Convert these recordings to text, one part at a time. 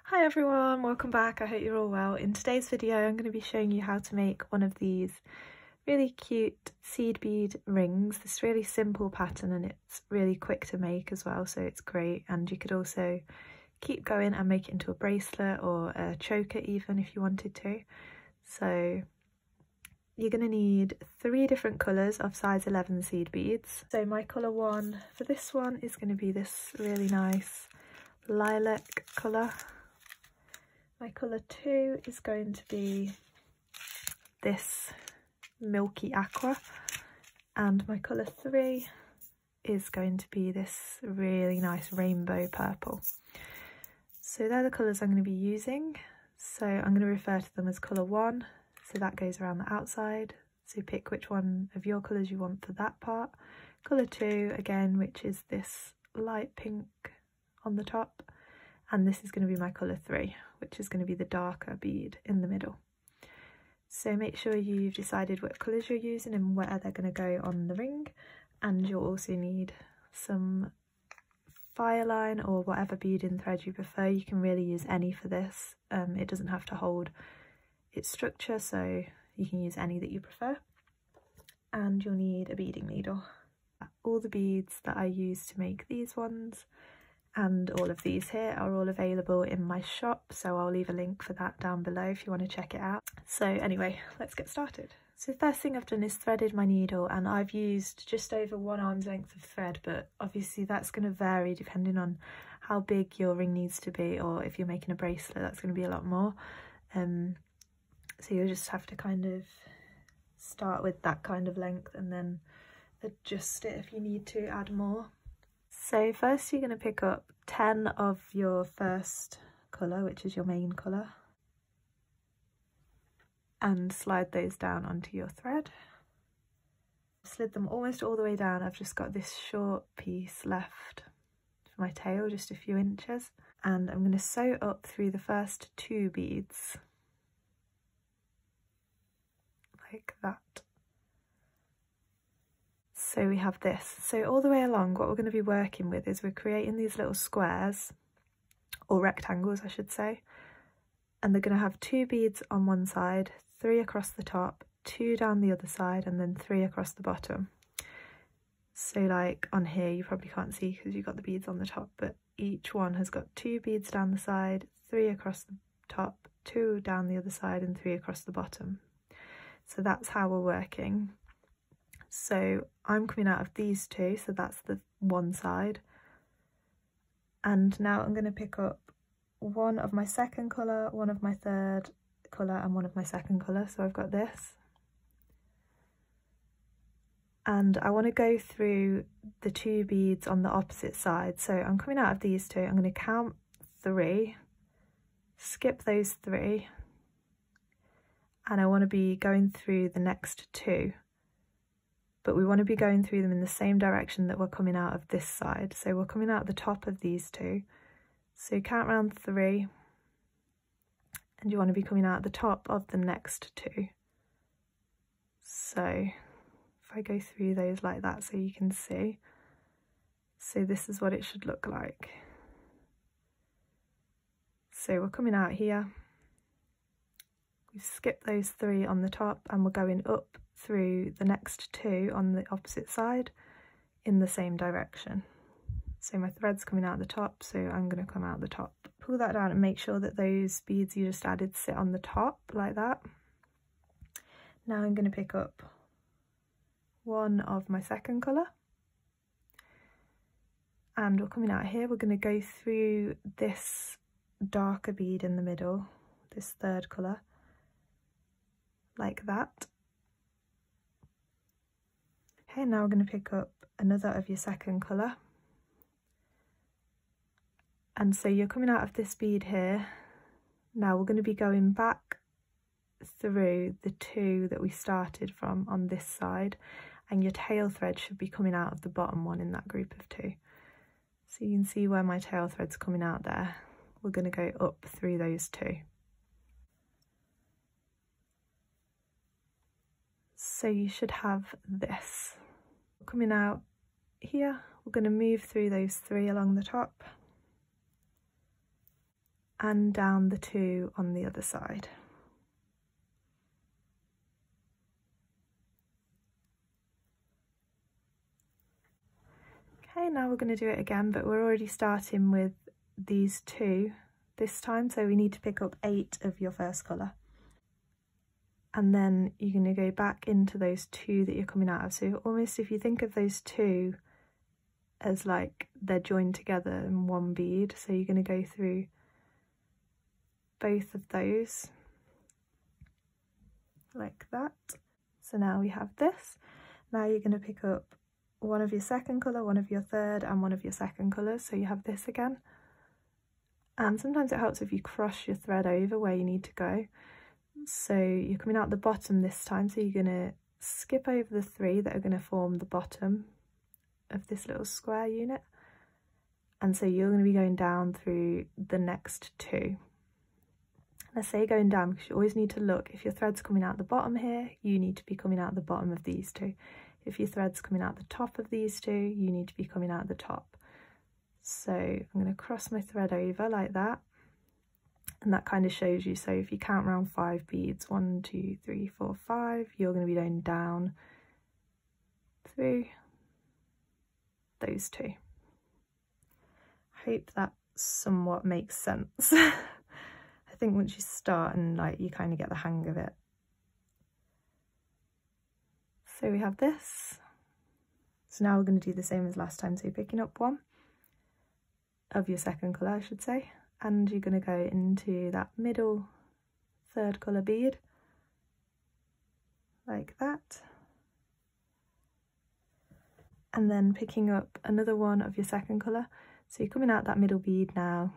Hi everyone, welcome back. I hope you're all well. In today's video I'm going to be showing you how to make one of these really cute seed bead rings. This really simple pattern and it's really quick to make as well, so it's great. And you could also keep going and make it into a bracelet or a choker even if you wanted to. So you're going to need 3 different colours of size 11 seed beads. So my colour 1 for this one is going to be this really nice lilac colour. My colour 2 is going to be this milky aqua, and my colour 3 is going to be this really nice rainbow purple. So they're the colours I'm going to be using. So I'm going to refer to them as colour 1, so that goes around the outside. So pick which one of your colours you want for that part. Colour 2 again, which is this light pink on the top. And this is going to be my colour 3, which is going to be the darker bead in the middle. So make sure you've decided what colours you're using and where they're going to go on the ring. And you'll also need some fireline or whatever beading thread you prefer. You can really use any for this. It doesn't have to hold its structure, so you can use any that you prefer. And you'll need a beading needle. All the beads that I use to make these ones and all of these here are all available in my shop, so I'll leave a link for that down below if you want to check it out. So anyway, let's get started. So the first thing I've done is threaded my needle, and I've used just over 1 arm's length of thread, but obviously that's going to vary depending on how big your ring needs to be, or if you're making a bracelet that's going to be a lot more. So you'll just have to kind of start with that kind of length and then adjust it if you need to add more. So first you're going to pick up 10 of your first colour, which is your main colour, and slide those down onto your thread. I've slid them almost all the way down. I've just got this short piece left for my tail, just a few inches, and I'm going to sew up through the first 2 beads like that. So we have this. So all the way along, what we're going to be working with is we're creating these little squares, or rectangles I should say, and they're going to have 2 beads on one side, 3 across the top, 2 down the other side, and then 3 across the bottom. So like on here you probably can't see because you've got the beads on the top, but each one has got 2 beads down the side, 3 across the top, 2 down the other side, and 3 across the bottom. So that's how we're working. So I'm coming out of these 2, so that's the one side. And now I'm going to pick up 1 of my second colour, 1 of my third colour, and 1 of my second colour. So I've got this. And I want to go through the 2 beads on the opposite side. So I'm coming out of these 2, I'm going to count 3, skip those 3, and I want to be going through the next 2. But we want to be going through them in the same direction that we're coming out of this side. So we're coming out the top of these 2. So count round 3, and you want to be coming out the top of the next 2. So if I go through those like that so you can see. So this is what it should look like. So we're coming out here. We skip those 3 on the top and we're going up through the next 2 on the opposite side in the same direction. So my thread's coming out the top, so I'm going to come out the top. Pull that down and make sure that those beads you just added sit on the top like that. Now I'm going to pick up 1 of my second colour, and we're coming out here. We're going to go through this darker bead in the middle, this third colour, like that. Okay, now we're going to pick up another of your second colour. And so you're coming out of this bead here. Now we're going to be going back through the 2 that we started from on this side, and your tail thread should be coming out of the bottom one in that group of 2. So you can see where my tail thread's coming out there. We're going to go up through those 2. So you should have this. Coming out here, we're going to move through those 3 along the top, and down the 2 on the other side. Okay, now we're going to do it again, but we're already starting with these 2 this time, so we need to pick up 8 of your first colour. And then you're going to go back into those 2 that you're coming out of. So almost if you think of those 2 as like they're joined together in one bead, so you're going to go through both of those like that. So now we have this. Now you're going to pick up one of your second colour, one of your third, and one of your second colours, so you have this again. And sometimes it helps if you cross your thread over where you need to go. So you're coming out the bottom this time, so you're going to skip over the 3 that are going to form the bottom of this little square unit, and so you're going to be going down through the next 2. I say going down because you always need to look, if your thread's coming out the bottom here, you need to be coming out the bottom of these 2. If your thread's coming out the top of these 2, you need to be coming out the top. So I'm going to cross my thread over like that, and that kind of shows you. So if you count around 5 beads, 1, 2, 3, 4, 5, you're going to be going down through those 2. I hope that somewhat makes sense. I think once you start and like you kind of get the hang of it. So we have this. So now we're going to do the same as last time. So you're picking up 1 of your second colour, I should say, and you're going to go into that middle third colour bead like that, and then picking up another one of your second colour. So you're coming out that middle bead now,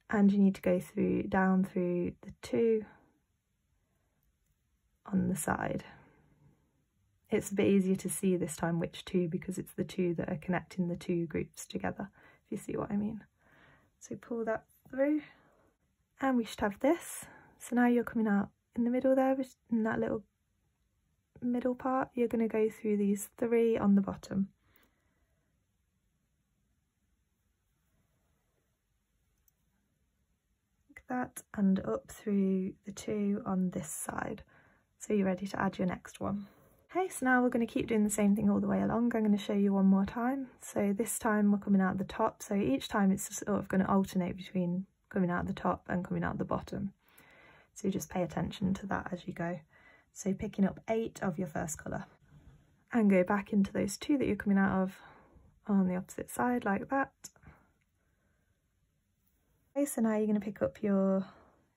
and you need to go through down through the 2 on the side. It's a bit easier to see this time which 2, because it's the 2 that are connecting the 2 groups together, if you see what I mean. So pull that through, and we should have this. So now you're coming out in the middle there, in that little middle part, you're going to go through these 3 on the bottom. Like that, and up through the 2 on this side. So you're ready to add your next one. Okay, so now we're going to keep doing the same thing all the way along. I'm going to show you one more time. So this time we're coming out the top, so each time it's sort of going to alternate between coming out the top and coming out the bottom. So just pay attention to that as you go. So picking up 8 of your first colour, and go back into those 2 that you're coming out of on the opposite side like that. Okay, so now you're going to pick up your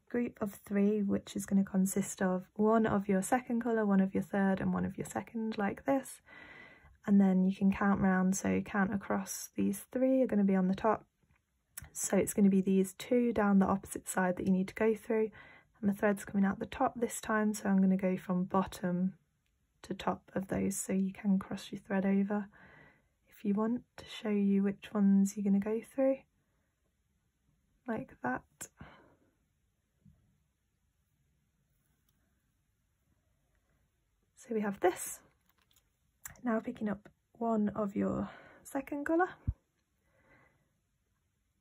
group of 3, which is going to consist of 1 of your second colour, 1 of your third, and 1 of your second, like this. And then you can count round, so count across. These 3 are going to be on the top, so it's going to be these 2 down the opposite side that you need to go through, and the thread's coming out the top this time, so I'm going to go from bottom to top of those, so you can cross your thread over if you want, to show you which ones you're going to go through, like that. So we have this. Now picking up 1 of your second colour,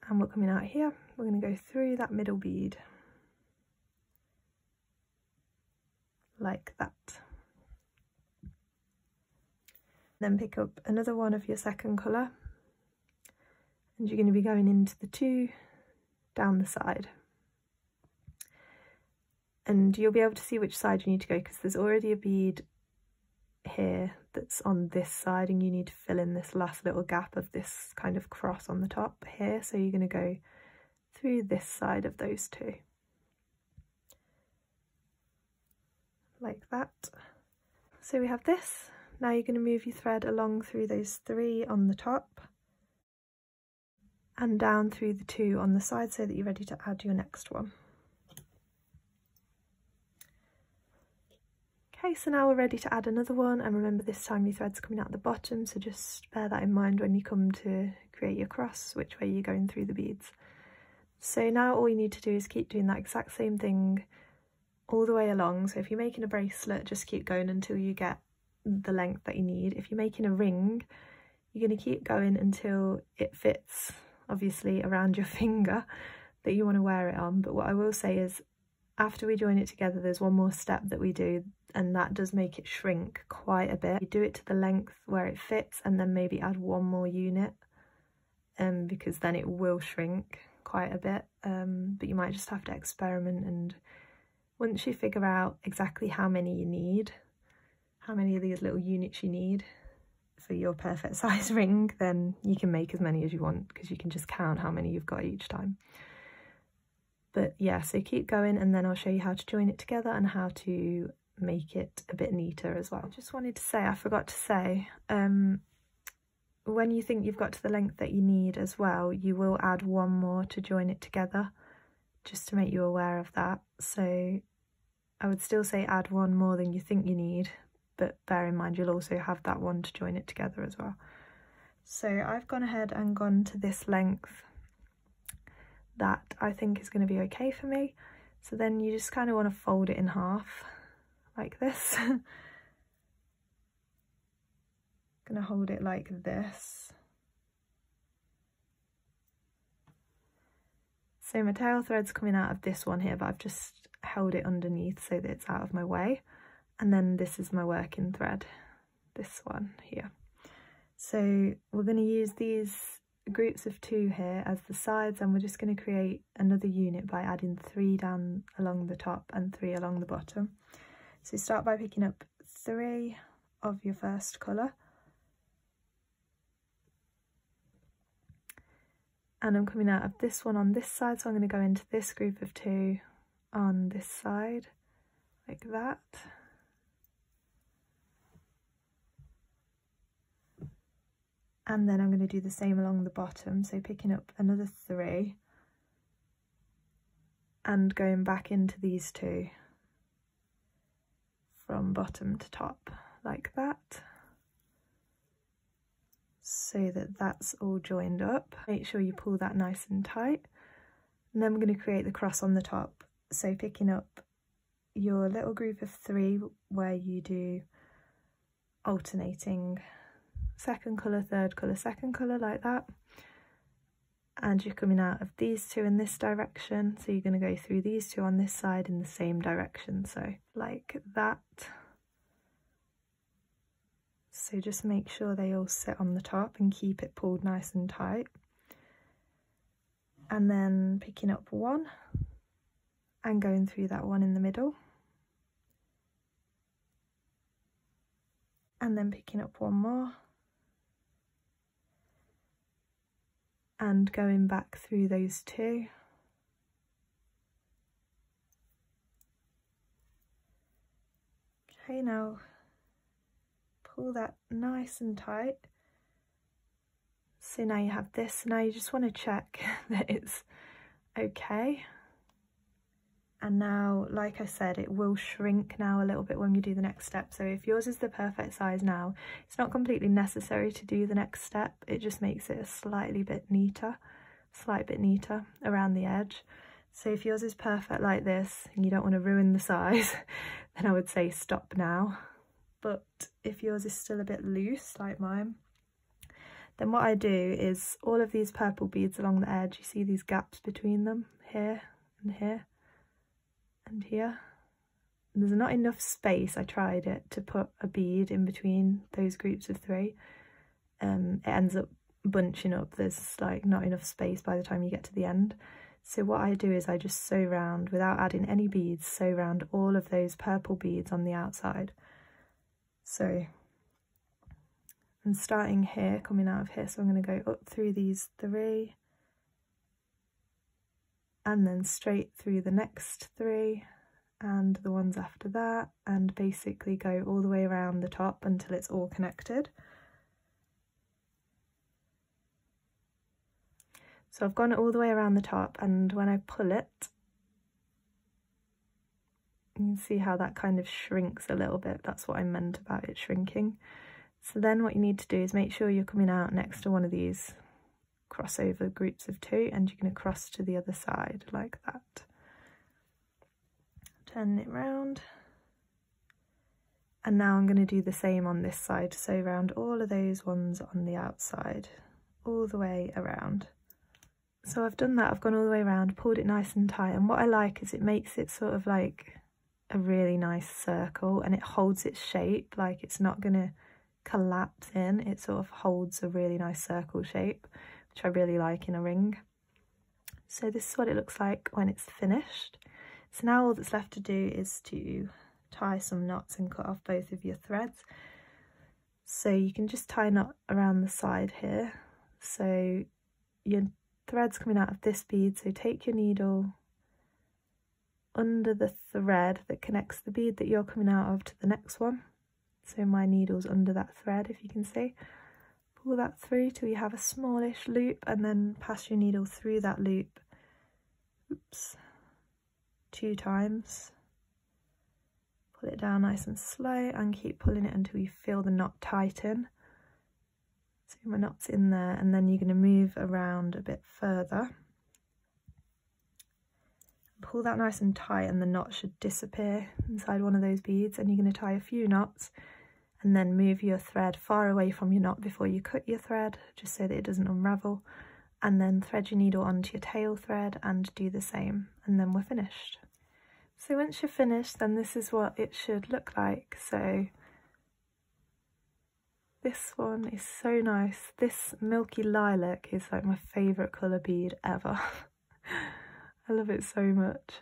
and we're coming out here, we're going to go through that middle bead like that. Then pick up another 1 of your second colour, and you're going to be going into the 2 down the side. And you'll be able to see which side you need to go, because there's already a bead here that's on this side, and you need to fill in this last little gap of this kind of cross on the top here. So you're going to go through this side of those 2 like that. So we have this. Now you're going to move your thread along through those 3 on the top and down through the 2 on the side, so that you're ready to add your next one. Okay, so now we're ready to add another one, and remember this time your thread's coming out the bottom, so just bear that in mind when you come to create your cross, which way you're going through the beads. So now all you need to do is keep doing that exact same thing all the way along. So if you're making a bracelet, just keep going until you get the length that you need. If you're making a ring, you're going to keep going until it fits obviously around your finger that you want to wear it on. But what I will say is, after we join it together, there's one more step that we do, and that does make it shrink quite a bit. You do it to the length where it fits, and then maybe add one more unit, because then it will shrink quite a bit. But you might just have to experiment, and once you figure out exactly how many you need, how many of these little units you need for your perfect size ring, then you can make as many as you want, because you can just count how many you've got each time. But yeah, so keep going, and then I'll show you how to join it together and how to make it a bit neater as well. I just wanted to say, I forgot to say, when you think you've got to the length that you need as well, you will add one more to join it together, just to make you aware of that. So I would still say add one more than you think you need, but bear in mind you'll also have that one to join it together as well. So I've gone ahead and gone to this length that I think is going to be okay for me. So then you just kind of want to fold it in half like this. I'm going to hold it like this. So my tail thread's coming out of this one here, but I've just held it underneath so that it's out of my way. And then this is my working thread, this one here. So we're going to use these groups of 2 here as the sides, and we're just going to create another unit by adding 3 down along the top and 3 along the bottom. So start by picking up 3 of your first colour, and I'm coming out of this one on this side, so I'm going to go into this group of 2 on this side like that. And then I'm going to do the same along the bottom, so picking up another 3 and going back into these 2 from bottom to top like that, so that that's all joined up. Make sure you pull that nice and tight, and then we're going to create the cross on the top. So picking up your little group of 3 where you do alternating second colour, third colour, second colour like that, and you're coming out of these 2 in this direction, so you're going to go through these 2 on this side in the same direction, so like that. So just make sure they all sit on the top and keep it pulled nice and tight, and then picking up 1 and going through that one in the middle, and then picking up 1 more and going back through those 2. Okay, now pull that nice and tight. So now you have this. Now you just want to check that it's okay. And now, like I said, it will shrink now a little bit when you do the next step. So if yours is the perfect size now, it's not completely necessary to do the next step. It just makes it a slight bit neater around the edge. So if yours is perfect like this and you don't want to ruin the size, then I would say stop now. But if yours is still a bit loose like mine, then what I do is all of these purple beads along the edge, you see these gaps between them here and here and here. There's not enough space, I tried it, to put a bead in between those groups of 3. It ends up bunching up. There's like not enough space by the time you get to the end. So what I do is I just sew round, without adding any beads, sew round all of those purple beads on the outside. So I'm starting here, coming out of here, so I'm going to go up through these 3 and then straight through the next 3 and the ones after that, and basically go all the way around the top until it's all connected. So I've gone all the way around the top, and when I pull it, you can see how that kind of shrinks a little bit. That's what I meant about it shrinking. So then what you need to do is make sure you're coming out next to one of these crossover groups of 2, and you're going to cross to the other side like that. Turn it round, and now I'm going to do the same on this side, sew round all of those ones on the outside all the way around. So I've done that, I've gone all the way around, pulled it nice and tight, and what I like is it makes it sort of like a really nice circle, and it holds its shape, like it's not going to collapse in, it sort of holds a really nice circle shape, which I really like in a ring. So this is what it looks like when it's finished. So now all that's left to do is to tie some knots and cut off both of your threads. So you can just tie a knot around the side here. So your thread's coming out of this bead, so take your needle under the thread that connects the bead that you're coming out of to the next one. So my needle's under that thread, if you can see. Pull that through till you have a smallish loop, and then pass your needle through that loop, oops, 2 times. Pull it down nice and slow and keep pulling it until you feel the knot tighten. So my knot's in there, and then you're going to move around a bit further. Pull that nice and tight, and the knot should disappear inside one of those beads, and you're going to tie a few knots and then move your thread far away from your knot before you cut your thread, just so that it doesn't unravel, and then thread your needle onto your tail thread and do the same, and then we're finished. So once you're finished, then this is what it should look like. So this one is so nice. This milky lilac is like my favourite colour bead ever. I love it so much.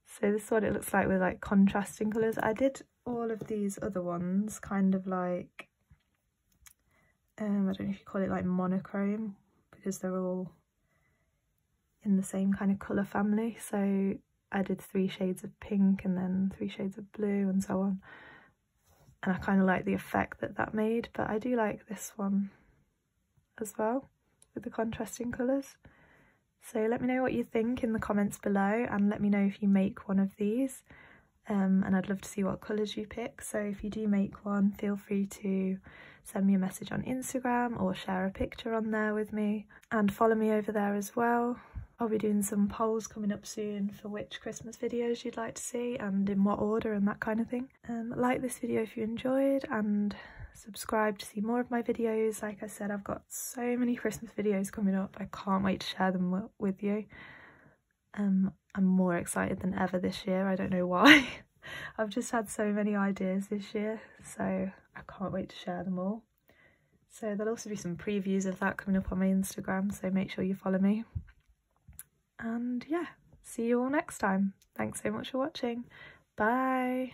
So this is what it looks like with like contrasting colours. I did all of these other ones kind of like, I don't know if you call it like monochrome, because they're all in the same kind of colour family. So I did 3 shades of pink and then 3 shades of blue and so on. And I kind of like the effect that that made, but I do like this one as well with the contrasting colours. So let me know what you think in the comments below, and let me know if you make one of these, and I'd love to see what colours you pick. So if you do make one, feel free to send me a message on Instagram or share a picture on there with me, and follow me over there as well. I'll be doing some polls coming up soon for which Christmas videos you'd like to see and in what order and that kind of thing. Like this video if you enjoyed, and subscribe to see more of my videos. Like I said, I've got so many Christmas videos coming up. I can't wait to share them with you. I'm more excited than ever this year. I don't know why. I've just had so many ideas this year, so I can't wait to share them all. So there'll also be some previews of that coming up on my Instagram, so make sure you follow me. And yeah, see you all next time. Thanks so much for watching. Bye.